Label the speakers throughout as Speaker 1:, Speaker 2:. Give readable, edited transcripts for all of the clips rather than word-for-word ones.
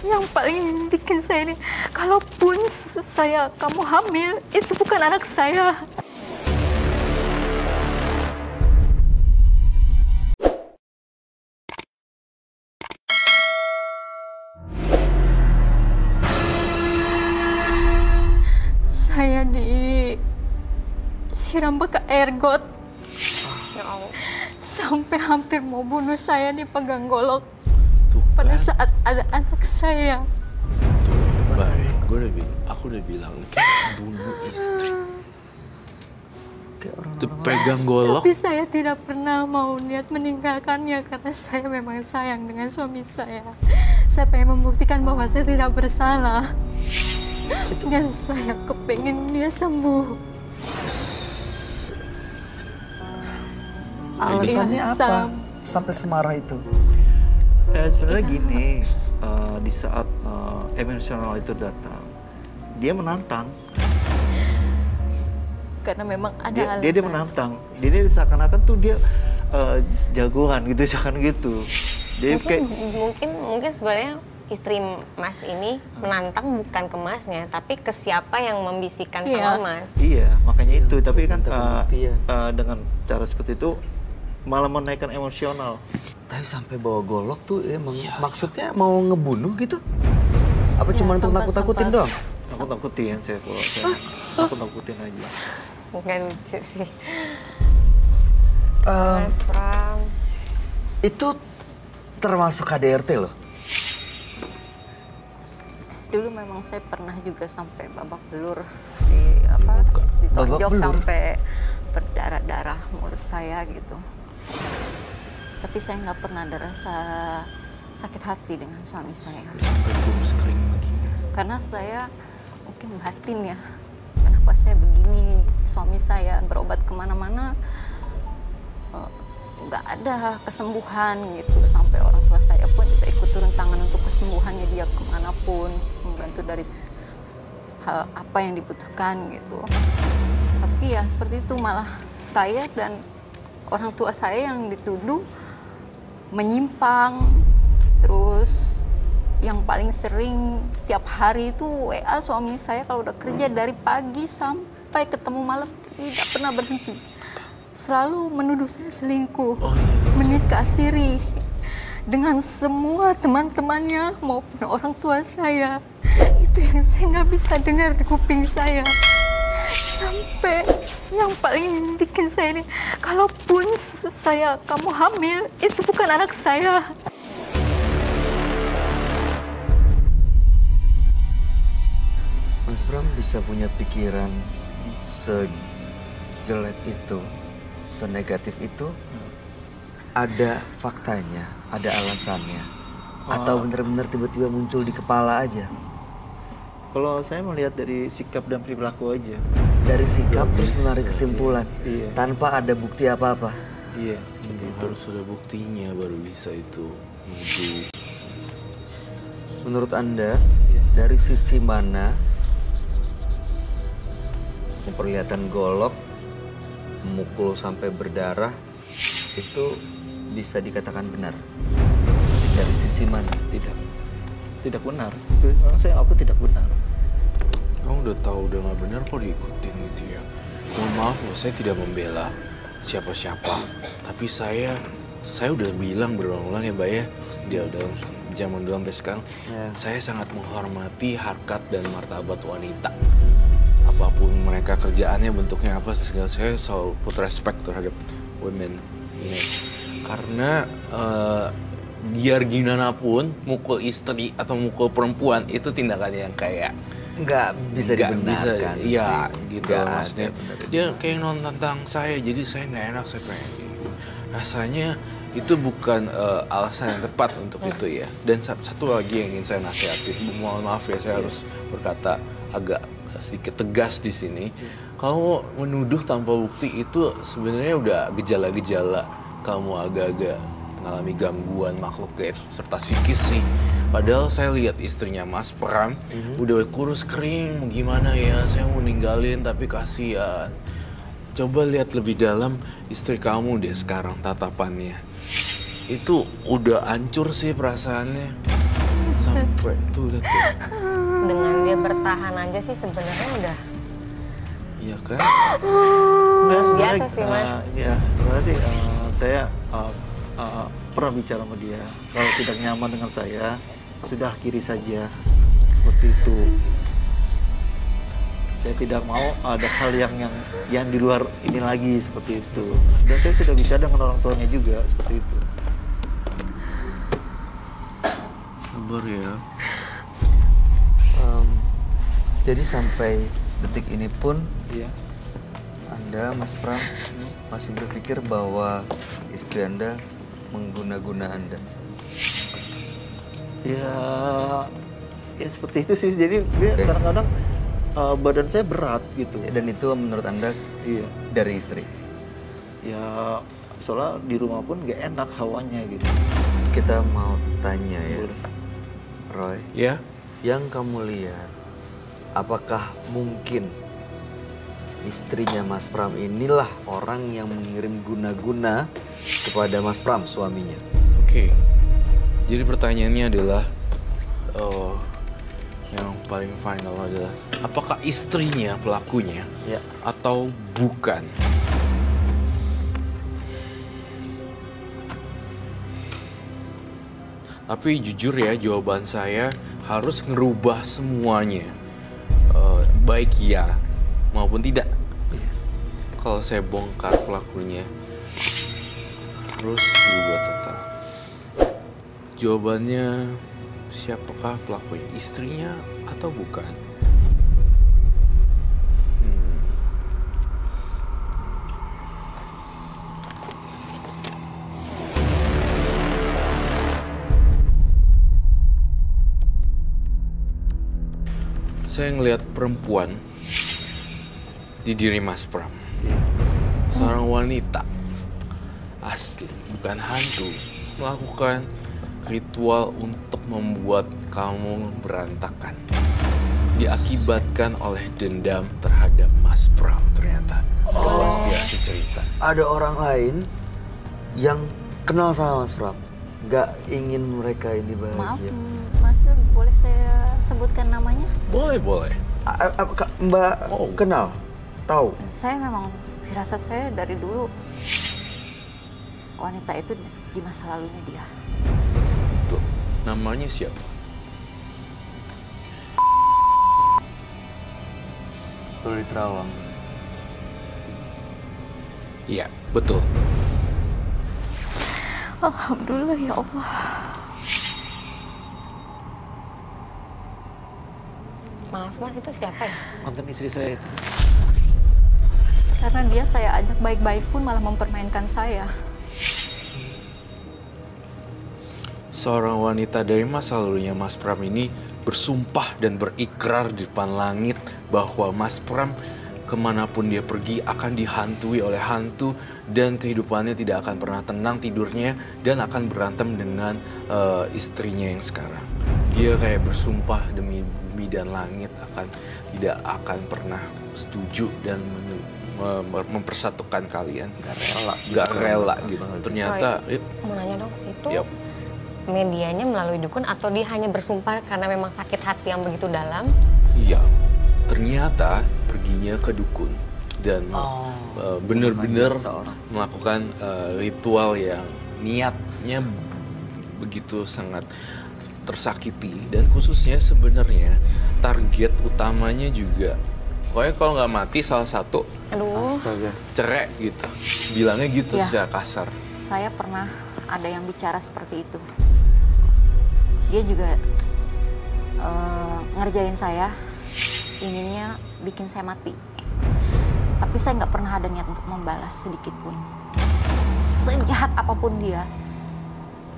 Speaker 1: yang paling bikin saya ini, kalaupun kamu hamil, itu bukan anak saya. Saya disiram pakai air got. Sampai hampir mau bunuh saya dipegang golok. Pada saat ada anak saya.
Speaker 2: Baik, aku udah bilang bunuh istri. Pegang golok.
Speaker 1: Tapi saya tidak pernah mau niat meninggalkannya karena saya memang sayang dengan suami saya. Saya pengen membuktikan bahwa saya tidak bersalah. Dan saya kepengen dia sembuh.
Speaker 3: Alasannya apa sampai semarah itu?
Speaker 4: Sebenarnya gini, di saat emosional itu datang, dia menantang.
Speaker 1: Karena memang ada alasan.
Speaker 4: Dia menantang. Dia seakan-akan tuh dia jagoan gitu, seakan gitu. Dia
Speaker 5: mungkin sebenarnya istri Mas ini menantang bukan ke Masnya, tapi ke siapa yang membisikkan sama Mas.
Speaker 4: Iya, makanya itu. Tapi kan dengan cara seperti itu malah menaikkan emosional.
Speaker 3: Tapi sampai bawa golok tuh emang maksudnya mau ngebunuh gitu? Apa cuma untuk nakut-nakutin doang?
Speaker 4: Nakut-nakutin saya nakut-nakutin aja.
Speaker 5: Nggak lucu sih.
Speaker 3: Mas
Speaker 5: Pram.
Speaker 3: Itu termasuk KDRT loh?
Speaker 1: Dulu memang saya pernah juga sampai babak belur ditonjok sampai berdarah-darah mulut saya gitu. Tapi saya nggak pernah ada rasa sakit hati dengan suami saya. Karena saya mungkin batin ya. Kenapa saya begini? Suami saya berobat kemana-mana nggak ada kesembuhan gitu. Sampai orang tua saya pun juga ikut turun tangan untuk kesembuhannya dia kemanapun, membantu dari hal apa yang dibutuhkan gitu. Tapi ya seperti itu, malah saya dan orang tua saya yang dituduh menyimpang. Terus yang paling sering tiap hari itu WA suami saya kalau udah kerja dari pagi sampai ketemu malam tidak pernah berhenti. Selalu menuduh saya selingkuh, menikah siri dengan semua teman-temannya maupun orang tua saya. Itu yang saya nggak bisa dengar di kuping saya. Sampai yang paling bikin saya ini, kalaupun kamu hamil, itu bukan anak saya.
Speaker 3: Mas Pram bisa punya pikiran sejelek itu, senegatif itu, ada faktanya, ada alasannya, atau benar-benar tiba-tiba muncul di kepala aja?
Speaker 4: Kalau saya melihat dari sikap dan perilaku aja.
Speaker 3: Dari sikap terus menarik kesimpulan, tanpa ada bukti apa-apa.
Speaker 4: Iya,
Speaker 2: harus ada buktinya baru bisa itu.
Speaker 3: Menurut Anda, dari sisi mana penglihatan golok, memukul sampai berdarah, itu bisa dikatakan benar? Dari sisi mana?
Speaker 4: Tidak benar. Aku tidak benar.
Speaker 2: Kamu udah tahu udah nggak benar kok diikutin gitu ya. Mohon maaf loh, saya tidak membela siapa-siapa. Tapi saya udah bilang berulang-ulang ya Mbak ya. Dia udah zaman dulu sampai sekarang. Saya sangat menghormati harkat dan martabat wanita. Apapun mereka kerjaannya, bentuknya apa, segala, saya selalu put respect terhadap women. Karena biar gimana pun mukul istri atau mukul perempuan itu tindakan yang kayak
Speaker 3: nggak bisa dibenarkan.
Speaker 2: Iya gitu maksudnya. Dia kayak nantang saya, jadi saya nggak enak, saya pengen gitu. Rasanya itu bukan alasan yang tepat untuk itu ya. Dan satu lagi yang ingin saya nasihatin, mohon maaf ya saya harus berkata agak sedikit tegas di sini. Kamu menuduh tanpa bukti itu sebenarnya udah gejala-gejala kamu agak-agak mengalami gangguan makhluk gaib serta psikis sih. Padahal saya lihat istrinya Mas Pram udah kurus kering, mau gimana ya, saya mau ninggalin tapi kasihan. Coba lihat lebih dalam istri kamu deh sekarang tatapannya. Itu udah hancur sih perasaannya. capek tuh lihat tuh.
Speaker 5: Dengan dia bertahan aja sih sebenarnya udah
Speaker 2: Iya kan?
Speaker 4: Enggak, sebenarnya,
Speaker 5: biasa sih, Mas.
Speaker 4: Ya, sebenarnya sih saya pernah bicara sama dia. Kalau tidak nyaman dengan saya, sudah akhiri saja. Seperti itu. Saya tidak mau ada hal yang di luar ini lagi seperti itu. Dan saya sudah bicara dengan orang tuanya juga seperti itu.
Speaker 2: Sabar ya.
Speaker 3: Jadi sampai detik ini pun
Speaker 4: Iya.
Speaker 3: Anda, Mas Pram, masih berpikir bahwa istri Anda mengguna-guna Anda.
Speaker 4: Ya seperti itu sih. Jadi dia
Speaker 3: Oke.
Speaker 4: kadang-kadang badan saya berat gitu.
Speaker 3: Dan itu menurut Anda
Speaker 4: Iya.
Speaker 3: dari istri.
Speaker 4: Ya soalnya di rumah pun gak enak hawanya gitu.
Speaker 3: Kita mau tanya ya,
Speaker 4: Boleh.
Speaker 3: Roy,
Speaker 2: Ya,
Speaker 3: yang kamu lihat, apakah mungkin istrinya Mas Pram inilah orang yang mengirim guna-guna kepada Mas Pram, suaminya?
Speaker 2: oke. Jadi pertanyaannya adalah yang paling final adalah apakah istrinya pelakunya
Speaker 3: Ya.
Speaker 2: atau bukan? Tapi jujur ya, jawaban saya harus ngerubah semuanya. Baik ya maupun tidak. Kalau saya bongkar pelakunya, harus berubah total. Jawabannya, siapakah pelakunya? Istrinya atau bukan? Saya ngelihat perempuan di diri Mas Pram. Seorang wanita asli, bukan hantu, melakukan ritual untuk membuat kamu berantakan. Diakibatkan oleh dendam terhadap Mas Pram ternyata. Mas biasa cerita.
Speaker 3: Ada orang lain yang kenal sama Mas Pram, nggak ingin mereka ini
Speaker 1: Maaf,
Speaker 3: bahagia.
Speaker 1: Mas, boleh saya sebutkan namanya?
Speaker 2: Boleh, boleh.
Speaker 3: Apakah Mbak kenal? Tahu?
Speaker 1: Saya memang firasat saya dari dulu wanita itu di masa lalunya dia.
Speaker 2: Tuh, namanya siapa?
Speaker 3: Ruli Terawang.
Speaker 2: Iya, betul.
Speaker 1: Alhamdulillah ya Allah.
Speaker 5: Maaf Mas, itu siapa ya?
Speaker 4: Mantan istri saya itu.
Speaker 1: Karena dia saya ajak baik-baik pun malah mempermainkan saya.
Speaker 2: Seorang wanita dari masa lalunya Mas Pram ini bersumpah dan berikrar di depan langit bahwa Mas Pram kemanapun dia pergi akan dihantui oleh hantu dan kehidupannya tidak akan pernah tenang tidurnya dan akan berantem dengan istrinya yang sekarang. Dia kayak bersumpah demi bumi dan langit tidak akan pernah setuju dan mempersatukan kalian. Gak rela gitu. Ternyata,
Speaker 5: Mau nanya dong, itu
Speaker 2: Yap.
Speaker 5: medianya melalui dukun atau dia hanya bersumpah karena memang sakit hati yang begitu dalam?
Speaker 2: iya, ternyata perginya ke dukun dan benar-benar
Speaker 3: seorang.
Speaker 2: melakukan ritual yang niatnya begitu sangat tersakiti dan khususnya sebenarnya target utamanya juga pokoknya kalau nggak mati salah satu
Speaker 5: Aduh,
Speaker 3: Astaga.
Speaker 2: cerai gitu, bilangnya gitu
Speaker 1: Ya.
Speaker 2: secara kasar.
Speaker 1: Saya pernah ada yang bicara seperti itu. Dia juga ngerjain saya, inginnya bikin saya mati. Tapi saya nggak pernah ada niat untuk membalas sedikit pun. Sejahat apapun dia,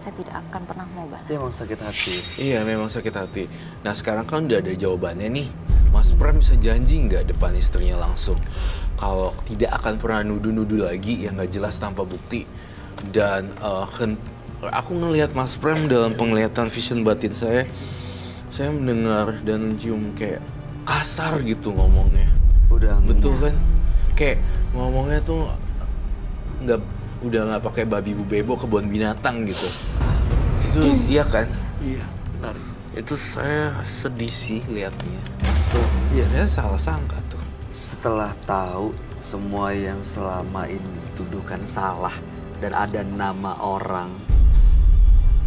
Speaker 1: saya tidak akan pernah mau balas.
Speaker 3: Itu emang sakit hati.
Speaker 2: Iya, memang sakit hati. Nah, sekarang kan udah ada jawabannya nih. Mas Pram bisa janji nggak depan istrinya langsung kalau tidak akan pernah nuduh-nuduh lagi yang nggak jelas tanpa bukti. Dan aku ngelihat Mas Pram dalam penglihatan vision batin saya mendengar dan mencium kayak kasar gitu ngomongnya.
Speaker 3: Udah
Speaker 2: Betul kan? Kayak ngomongnya tuh udah nggak pakai babi bu bebo kebun binatang gitu. Itu iya kan?
Speaker 4: Iya, benar.
Speaker 2: Itu saya sedih sih liatnya.
Speaker 3: Mas Pram,
Speaker 4: Iya.
Speaker 2: Ternyata salah sangka tuh.
Speaker 3: setelah tahu semua yang selama ini dituduhkan salah dan ada nama orang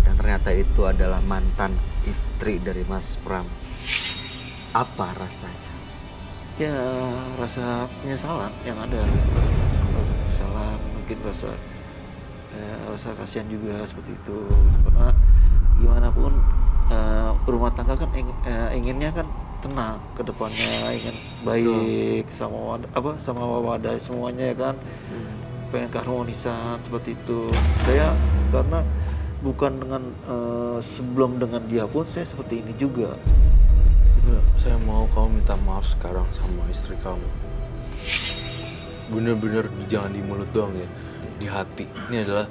Speaker 3: yang ternyata itu adalah mantan istri dari Mas Pram, apa rasanya?
Speaker 4: Ya rasa penyesalan yang ada, rasa penyesalan, mungkin rasa kasihan juga seperti itu. Karena gimana pun berumah tangga kan inginnya kan tenang ke depannya, ingin baik sama sama wadah semuanya ya kan. Pengen keharmonisan seperti itu. Saya karena bukan dengan sebelum dengan dia pun saya seperti ini juga.
Speaker 2: Saya mau kamu minta maaf sekarang sama istri kamu. Bener-bener jangan di mulut doang ya, di hati. Ini adalah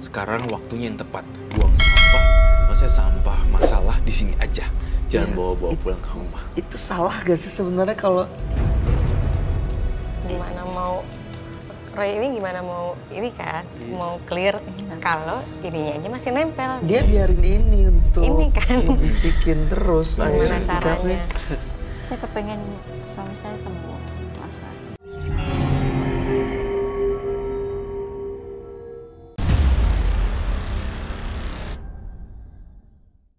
Speaker 2: sekarang waktunya yang tepat. Buang sampah, maksudnya sampah masalah di sini aja. Jangan
Speaker 3: Iya,
Speaker 2: bawa-bawa pulang ke rumah.
Speaker 3: Itu salah gak sih sebenarnya kalau
Speaker 5: Gimana mau Roy ini gimana mau ini kan mau clear kalau ininya aja masih nempel.
Speaker 3: dia biarin ini untuk
Speaker 5: Ini kan.
Speaker 3: dibisikin terus
Speaker 5: Gimana
Speaker 3: akhirnya sikapnya.
Speaker 5: caranya?
Speaker 1: Saya kepengen suami saya sembuh.